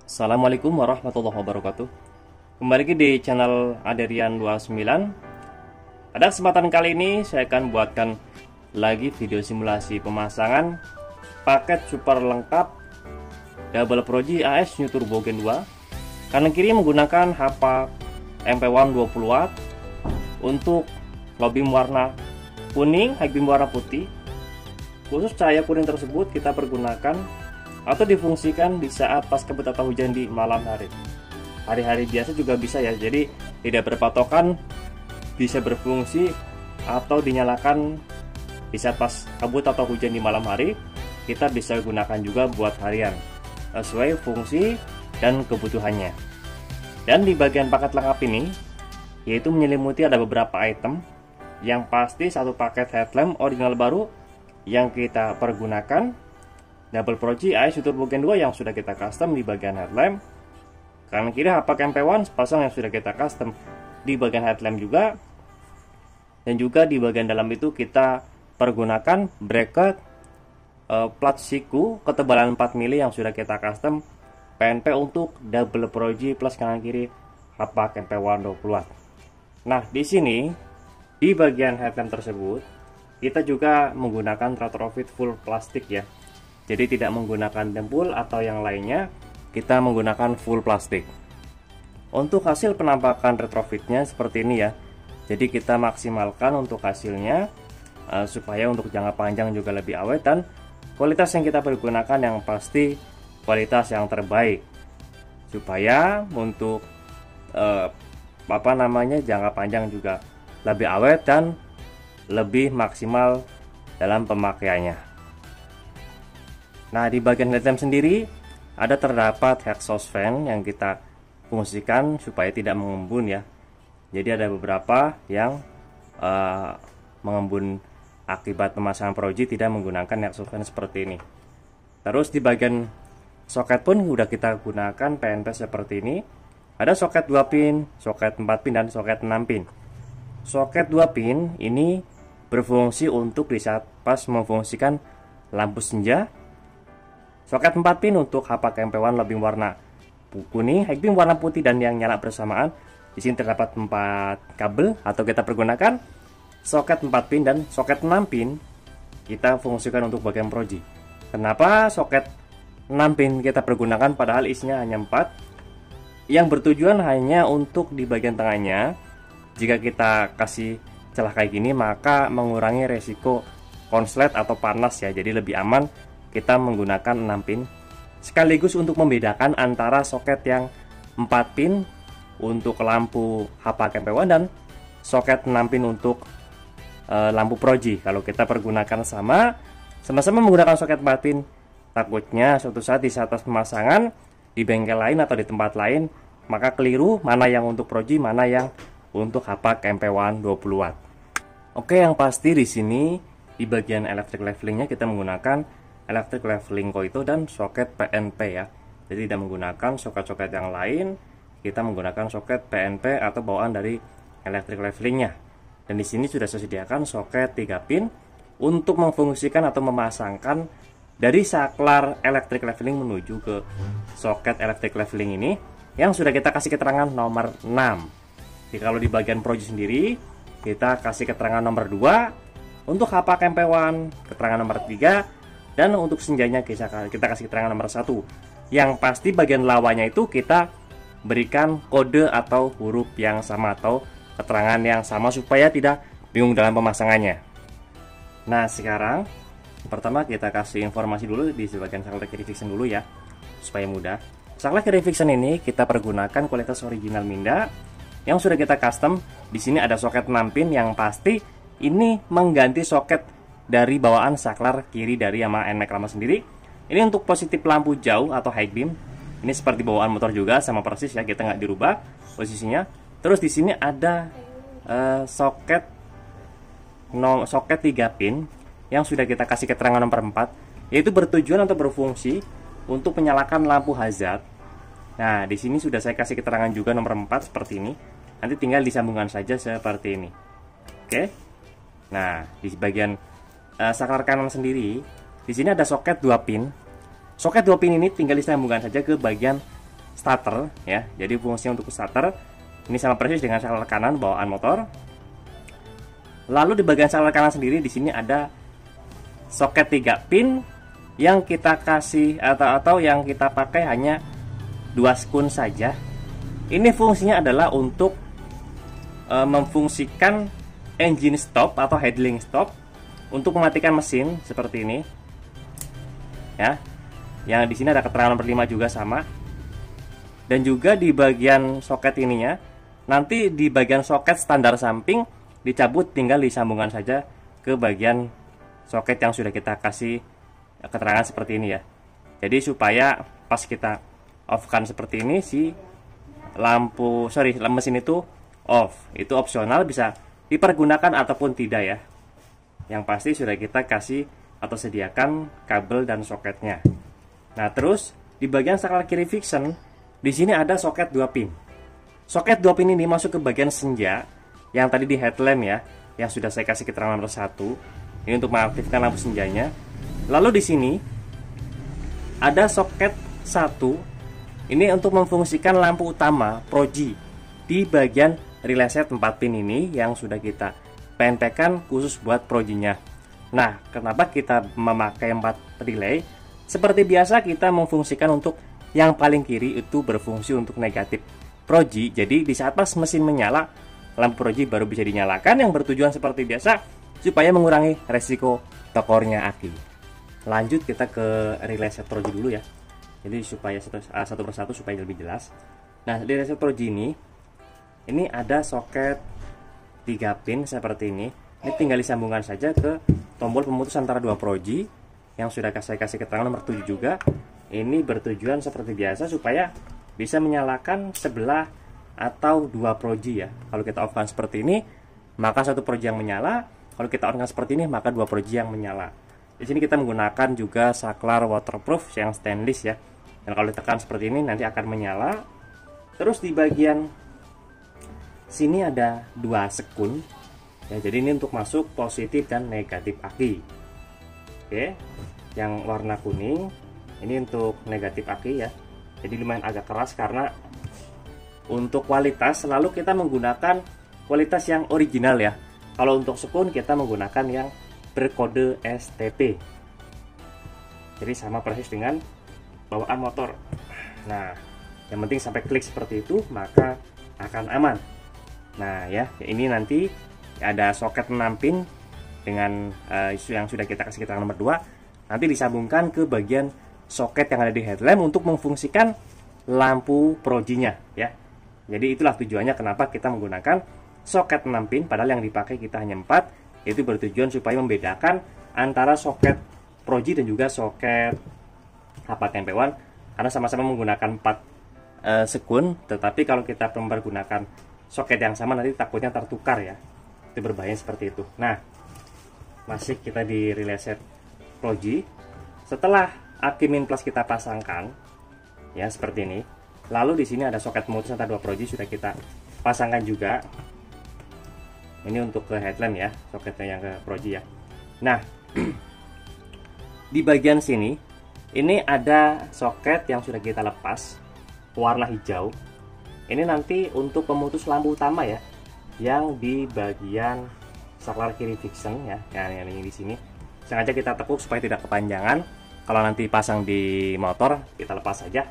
Assalamualaikum warahmatullahi wabarakatuh. Kembali lagi di channel Aderian29. Pada kesempatan kali ini saya akan buatkan lagi video simulasi pemasangan paket super lengkap Double Pro G AS New Turbo Gen 2. Kanan kiri menggunakan hapak MP1 20 watt untuk low beam warna kuning, high beam warna putih. Khusus cahaya kuning tersebut kita pergunakan atau difungsikan di saat pas kabut atau hujan di malam hari. Hari-hari biasa juga bisa ya, jadi tidak berpatokan, bisa berfungsi atau dinyalakan di saat pas kabut atau hujan di malam hari. Kita bisa gunakan juga buat harian sesuai fungsi dan kebutuhannya. Dan di bagian paket lengkap ini yaitu menyelimuti ada beberapa item. Yang pasti satu paket headlamp original baru yang kita pergunakan Double Pro G AS Turbo Gen 2 yang sudah kita custom di bagian headlamp. Kanan kiri hapak MP1 sepasang yang sudah kita custom di bagian headlamp juga. Dan juga di bagian dalam itu kita pergunakan bracket plat siku ketebalan 4 mili yang sudah kita custom PNP untuk Double Pro G plus kanan kiri hapak MP1 20 watt. Nah, di sini di bagian headlamp tersebut kita juga menggunakan retrofit full plastik ya. Jadi tidak menggunakan dempul atau yang lainnya, kita menggunakan full plastik. Untuk hasil penampakan retrofitnya seperti ini ya. Jadi kita maksimalkan untuk hasilnya supaya untuk jangka panjang juga lebih awet, dan kualitas yang kita pergunakan yang pasti kualitas yang terbaik. Supaya untuk jangka panjang juga lebih awet dan lebih maksimal dalam pemakaiannya. Nah, di bagian headlamp sendiri ada terdapat exhaust fan yang kita fungsikan supaya tidak mengembun ya. Jadi ada beberapa yang mengembun akibat pemasangan Pro G tidak menggunakan exhaust fan seperti ini. Terus di bagian soket pun sudah kita gunakan PNP seperti ini. Ada soket 2 pin, soket 4 pin, dan soket 6 pin. Soket 2 pin ini berfungsi untuk di saat pas memfungsikan lampu senja. Soket 4 pin untuk hapak MP1 low beam warna kuning, high beam warna putih, dan yang nyala bersamaan. Di sini terdapat 4 kabel atau kita pergunakan soket 4 pin, dan soket 6 pin kita fungsikan untuk bagian Pro G. Kenapa soket 6 pin kita pergunakan padahal isinya hanya 4? Yang bertujuan hanya untuk di bagian tengahnya. Jika kita kasih celah kayak gini maka mengurangi resiko konslet atau panas ya. Jadi lebih aman kita menggunakan 6 pin, sekaligus untuk membedakan antara soket yang 4 pin untuk lampu hapak MP1 dan soket 6 pin untuk lampu Pro G. Kalau kita pergunakan sama-sama menggunakan soket 4 pin, takutnya suatu saat di saat pemasangan di bengkel lain atau di tempat lain maka keliru mana yang untuk Pro G, mana yang untuk hapak MP1 20 watt. Oke, yang pasti di sini di bagian electric levelingnya kita menggunakan electric leveling coil dan soket PNP ya. Jadi tidak menggunakan soket-soket yang lain, kita menggunakan soket PNP atau bawaan dari electric levelingnya. Dan di sini sudah saya sediakan soket 3 pin untuk memfungsikan atau memasangkan dari saklar electric leveling menuju ke soket electric leveling ini yang sudah kita kasih keterangan nomor 6. Jadi kalau di bagian Pro G sendiri kita kasih keterangan nomor 2, untuk hapak MP1 keterangan nomor 3, dan untuk senjanya kita kasih keterangan nomor 1. Yang pasti bagian lawanya itu kita berikan kode atau huruf yang sama atau keterangan yang sama supaya tidak bingung dalam pemasangannya. Nah, sekarang pertama kita kasih informasi dulu di bagian saklar kiri fiction dulu ya, supaya mudah. Saklar kiri fiction ini kita pergunakan kualitas original Minda yang sudah kita custom. Di sini ada soket 6 pin yang pasti ini mengganti soket dari bawaan saklar kiri dari Yamaha NMAX lama sendiri. Ini untuk positif lampu jauh atau high beam. Ini seperti bawaan motor juga, sama persis ya, kita nggak dirubah posisinya. Terus di sini ada soket 3 pin yang sudah kita kasih keterangan nomor 4, yaitu bertujuan atau berfungsi untuk menyalakan lampu hazard. Nah, di sini sudah saya kasih keterangan juga nomor 4 seperti ini. Nanti tinggal disambungkan saja seperti ini. Oke. Nah, di bagian saklar kanan sendiri, di sini ada soket 2 pin. Soket 2 pin ini tinggal disambungkan saja ke bagian starter ya. Jadi fungsinya untuk starter. Ini sama persis dengan saklar kanan bawaan motor. Lalu di bagian saklar kanan sendiri di sini ada soket 3 pin yang kita kasih atau yang kita pakai hanya 2 sekun saja. Ini fungsinya adalah untuk memfungsikan engine stop atau idling stop untuk mematikan mesin seperti ini. Ya. Yang di sini ada keterangan nomor 5 juga sama. Dan juga di bagian soket ininya, nanti di bagian soket standar samping dicabut, tinggal disambungkan saja ke bagian soket yang sudah kita kasih keterangan seperti ini ya. Jadi supaya pas kita off kan seperti ini, si mesin itu off. Itu opsional, bisa dipergunakan ataupun tidak ya. Yang pasti sudah kita kasih atau sediakan kabel dan soketnya. Nah, terus di bagian saklar kiri fiction, di sini ada soket 2 pin. Soket 2 pin ini masuk ke bagian senja yang tadi di headlamp ya, yang sudah saya kasih keterangan nomor 1. Ini untuk mengaktifkan lampu senjanya. Lalu di sini ada soket 1. Ini untuk memfungsikan lampu utama proji di bagian relay set 4 pin ini yang sudah kita PNP-kan khusus buat projinya. Nah, kenapa kita memakai 4 relay? Seperti biasa kita memfungsikan untuk yang paling kiri itu berfungsi untuk negatif proji. Jadi di saat pas mesin menyala, lampu proji baru bisa dinyalakan, yang bertujuan seperti biasa supaya mengurangi resiko tekornya aki. Lanjut kita ke relay set proji dulu ya. Jadi supaya satu persatu supaya lebih jelas. Nah, di relay set proji ini ada soket 3 pin seperti ini. Ini tinggal disambungkan saja ke tombol pemutus antara 2 proji yang sudah saya kasih keterangan nomor 7 juga. Ini bertujuan seperti biasa supaya bisa menyalakan sebelah atau 2 proji ya. Kalau kita off-kan seperti ini, maka 1 proji yang menyala. Kalau kita on-kan seperti ini, maka 2 proji yang menyala. Di sini kita menggunakan juga saklar waterproof yang stainless ya. Dan kalau ditekan seperti ini nanti akan menyala. Terus di bagian sini ada 2 sekun. Ya, jadi ini untuk masuk positif dan negatif aki. Oke. Yang warna kuning ini untuk negatif aki ya. Jadi lumayan agak keras karena untuk kualitas selalu kita menggunakan kualitas yang original ya. Kalau untuk sekun kita menggunakan yang berkode STP. Jadi sama persis dengan bawaan motor. Nah, yang penting sampai klik seperti itu maka akan aman. Nah ya, ini nanti ada soket 6 pin dengan yang sudah kita kasih keterangan nomor 2. Nanti disambungkan ke bagian soket yang ada di headlamp untuk memfungsikan lampu projinya ya. Jadi itulah tujuannya kenapa kita menggunakan soket 6 pin padahal yang dipakai kita hanya 4. Itu bertujuan supaya membedakan antara soket proji dan juga soket H4MP1 karena sama-sama menggunakan 4 sekun, tetapi kalau kita mempergunakan soket yang sama nanti takutnya tertukar ya. Itu berbahaya seperti itu. Nah, masih kita di relay set proji. Setelah aki min plus kita pasangkan ya seperti ini. Lalu di sini ada soket pemutus antara 2 proji sudah kita pasangkan juga. Ini untuk ke headlamp ya, soketnya yang ke proji ya. Nah, di bagian sini ini ada soket yang sudah kita lepas warna hijau. Ini nanti untuk pemutus lampu utama ya, yang di bagian saklar kiri fiction ya, yang ini di sini. Sengaja kita tekuk supaya tidak kepanjangan. Kalau nanti pasang di motor kita lepas saja.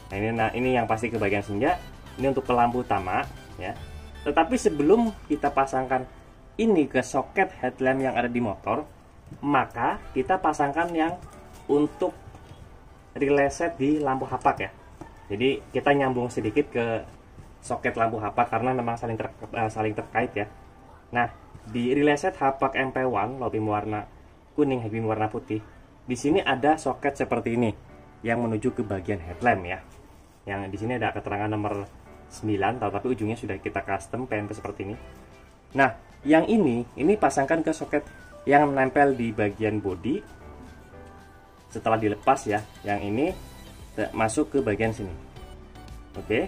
Nah ini yang pasti ke bagian senja. Ini untuk ke lampu utama ya. Tetapi sebelum kita pasangkan ini ke soket headlamp yang ada di motor, maka kita pasangkan yang untuk relay set di lampu hapak ya. Jadi kita nyambung sedikit ke soket lampu hapak karena memang saling terkait ya. Nah, di relay set hapak MP1 low beam warna kuning, high beam warna putih, di sini ada soket seperti ini yang menuju ke bagian headlamp ya. Yang di sini ada keterangan nomor 9, tapi ujungnya sudah kita custom PNP seperti ini. Nah, yang ini pasangkan ke soket yang nempel di bagian bodi. Setelah dilepas ya, yang ini masuk ke bagian sini. Oke.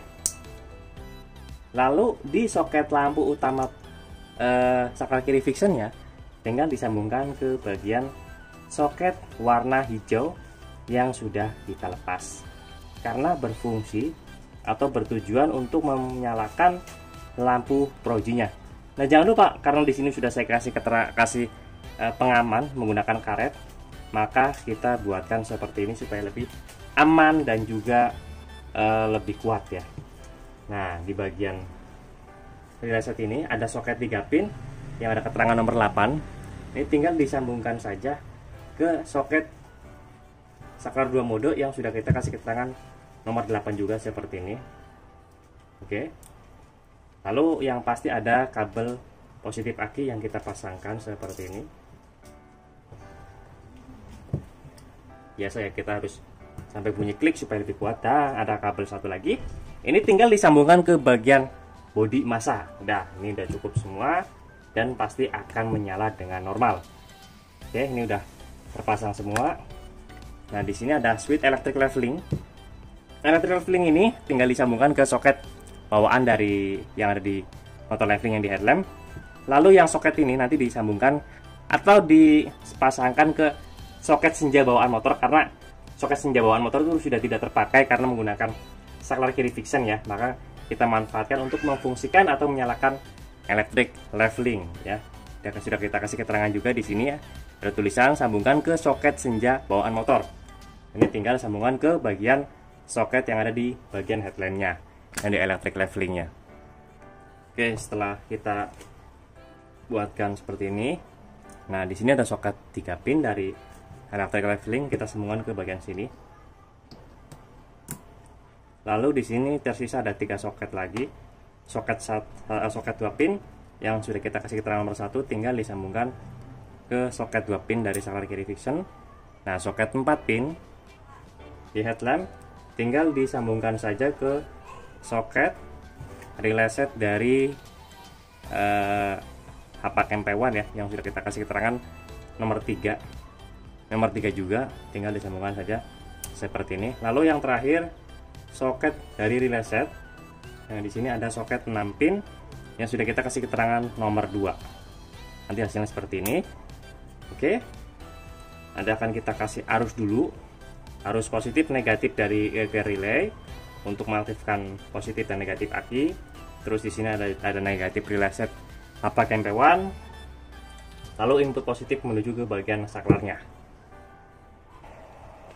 Lalu di soket lampu utama saklar kiri fictionnya tinggal disambungkan ke bagian soket warna hijau yang sudah kita lepas. Karena berfungsi atau bertujuan untuk menyalakan lampu projinya. Nah, jangan lupa karena di sini sudah saya kasih pengaman menggunakan karet, maka kita buatkan seperti ini supaya lebih aman dan juga lebih kuat ya. Nah, di bagian relay set ini ada soket 3 pin yang ada keterangan nomor 8. Ini tinggal disambungkan saja ke soket saklar 2 mode yang sudah kita kasih keterangan nomor 8 juga seperti ini. Oke. Lalu yang pasti ada kabel positif aki yang kita pasangkan seperti ini. Biasa ya, kita harus sampai bunyi klik supaya lebih kuat. Dan ada kabel satu lagi. Ini tinggal disambungkan ke bagian bodi massa. Udah, ini udah cukup semua dan pasti akan menyala dengan normal. Oke, ini udah terpasang semua. Nah, di sini ada switch electric leveling. Electric leveling ini tinggal disambungkan ke soket bawaan dari yang ada di motor leveling yang di headlamp. Lalu yang soket ini nanti disambungkan atau dipasangkan ke soket senja bawaan motor, karena soket senja bawaan motor itu sudah tidak terpakai karena menggunakan saklar kiri fiction ya. Maka kita manfaatkan untuk memfungsikan atau menyalakan electric leveling ya. Dan sudah kita kasih keterangan juga di sini ya. Ada tulisan sambungkan ke soket senja bawaan motor. Ini tinggal sambungan ke bagian soket yang ada di bagian headlampnya yang di electric levelingnya. Oke, setelah kita buatkan seperti ini, nah di sini ada soket 3 pin dari electric leveling, kita sambungkan ke bagian sini. Lalu di sini tersisa ada 3 soket lagi, soket 2 pin yang sudah kita kasih keterangan nomor 1, tinggal disambungkan ke soket 2 pin dari saklar kiri fiction. Nah, soket 4 pin di headlamp tinggal disambungkan saja ke soket relay set dari Hapak MP1 ya, yang sudah kita kasih keterangan nomor 3. Nomor 3 juga tinggal disambungkan saja seperti ini. Lalu yang terakhir soket dari relay set. Nah, di sini ada soket 6 pin yang sudah kita kasih keterangan nomor 2. Nanti hasilnya seperti ini. Oke. Nanti akan kita kasih arus dulu. Arus positif negatif dari relay untuk mengaktifkan positif dan negatif aki. Terus di sini ada negatif relay set Hapak MP1. Lalu input positif menuju ke bagian saklarnya.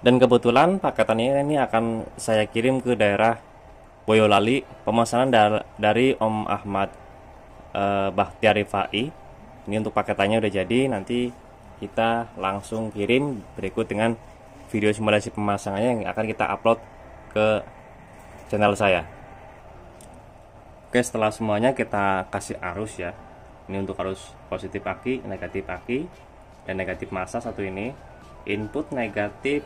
Dan kebetulan paketannya ini akan saya kirim ke daerah Boyolali. Pemesanan dari Om Ahmad Bahtiar Rifai. Ini untuk paketannya udah jadi. Nanti kita langsung kirim berikut dengan video simulasi pemasangannya yang akan kita upload ke channel saya. Oke, setelah semuanya kita kasih arus ya. Ini untuk arus positif aki, negatif aki, dan negatif massa satu ini. Input negatif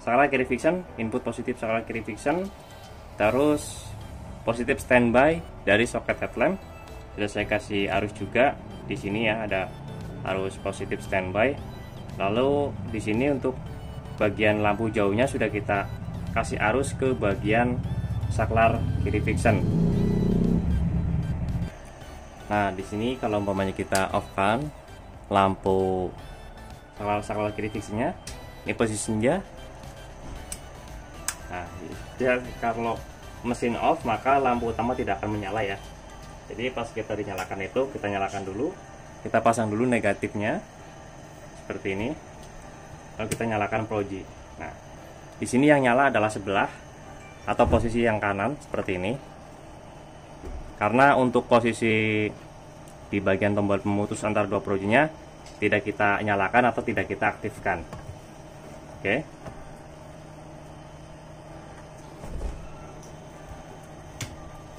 saklar kiri fiction, input positif saklar kiri fiction, terus positif standby dari soket headlamp. Sudah saya kasih arus juga di sini ya, ada arus positif standby. Lalu di sini untuk bagian lampu jauhnya sudah kita kasih arus ke bagian saklar kiri fiction. Nah, di sini kalau umpamanya kita off kan lampu saklar kiri fictionnya, ini posisi senja. Nah, ya, kalau mesin off maka lampu utama tidak akan menyala ya. Jadi pas kita dinyalakan itu, kita nyalakan dulu, kita pasang dulu negatifnya seperti ini. Lalu kita nyalakan proji. Nah, di sini yang nyala adalah sebelah atau posisi yang kanan seperti ini. Karena untuk posisi di bagian tombol pemutus antara dua projinya tidak kita nyalakan atau tidak kita aktifkan. Oke.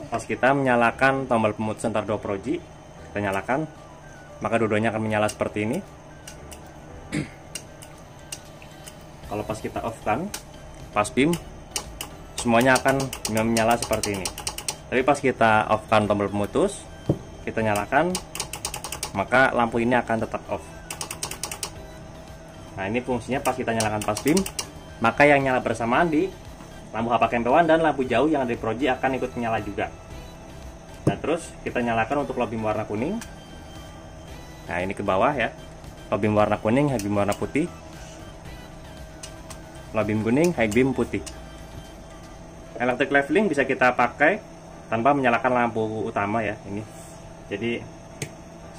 Pas kita menyalakan tombol pemutus antara dua proji, kita nyalakan, maka dua-duanya akan menyala seperti ini. Kalau pas kita off kan, pas beam, semuanya akan menyala seperti ini. Tapi pas kita off kan tombol pemutus, kita nyalakan, maka lampu ini akan tetap off. Nah, ini fungsinya pas kita nyalakan pas beam, maka yang nyala bersamaan di lampu Hapak MP1 dan lampu jauh yang ada di proji akan ikut menyala juga. Nah, terus kita nyalakan untuk low beam warna kuning. Nah, ini ke bawah ya. Low beam warna kuning, high beam warna putih. Low beam kuning, high beam putih. electric leveling bisa kita pakai tanpa menyalakan lampu utama ya ini. Jadi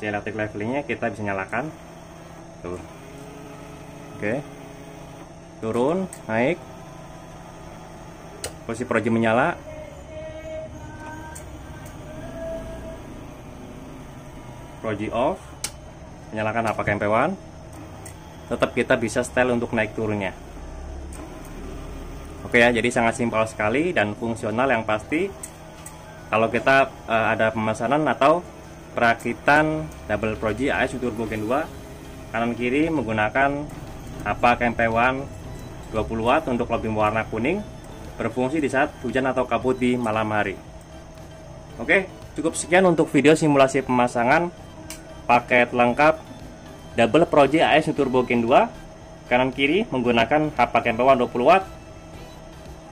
si electric levelingnya kita bisa nyalakan tuh. Oke, turun, naik, posisi proji menyala, proji off, menyalakan HP KMP1. Tetap kita bisa setel untuk naik turunnya. Oke ya, jadi sangat simpel sekali dan fungsional yang pasti. Kalau kita ada pemesanan atau perakitan double proji AS Turbo Gen 2 kanan kiri menggunakan apa KMP1 20 watt untuk lobby warna kuning, berfungsi di saat hujan atau kabut di malam hari. Oke, cukup sekian untuk video simulasi pemasangan paket lengkap double proji AS Turbo Gen 2 kanan kiri menggunakan HP KMP1 20 watt.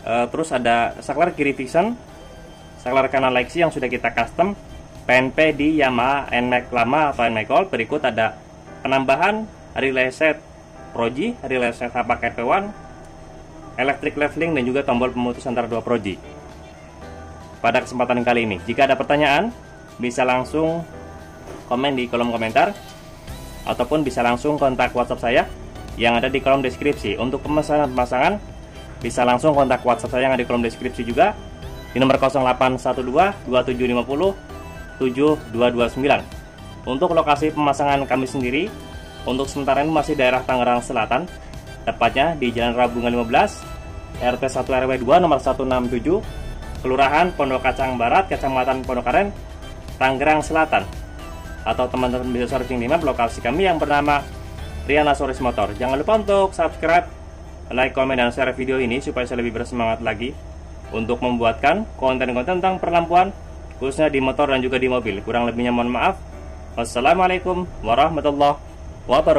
Terus ada saklar kiri Vision, saklar kanan Lexi yang sudah kita custom, PNP di Yamaha NMAX lama atau NMAX Gold. Berikut ada penambahan relay set proji, relay set HP KMP1, electric leveling dan juga tombol pemutus antara dua proji. Pada kesempatan kali ini, jika ada pertanyaan bisa langsung komen di kolom komentar ataupun bisa langsung kontak WhatsApp saya yang ada di kolom deskripsi. Untuk pemasangan bisa langsung kontak WhatsApp saya yang ada di kolom deskripsi juga di nomor 0812 2750 7229. Untuk lokasi pemasangan kami sendiri untuk sementara ini masih daerah Tangerang Selatan, tepatnya di Jalan Rabungan 15 RT 1 RW 2 nomor 167 Kelurahan Pondok Kacang Barat, Kecamatan Pondokaren, Tangerang Selatan. Atau teman-teman bisa searching di map lokasi kami yang bernama Riana Soris Motor. Jangan lupa untuk subscribe, like, komen, dan share video ini supaya saya lebih bersemangat lagi untuk membuatkan konten-konten tentang perlampuan khususnya di motor dan juga di mobil. Kurang lebihnya mohon maaf. Wassalamualaikum warahmatullahi wabarakatuh.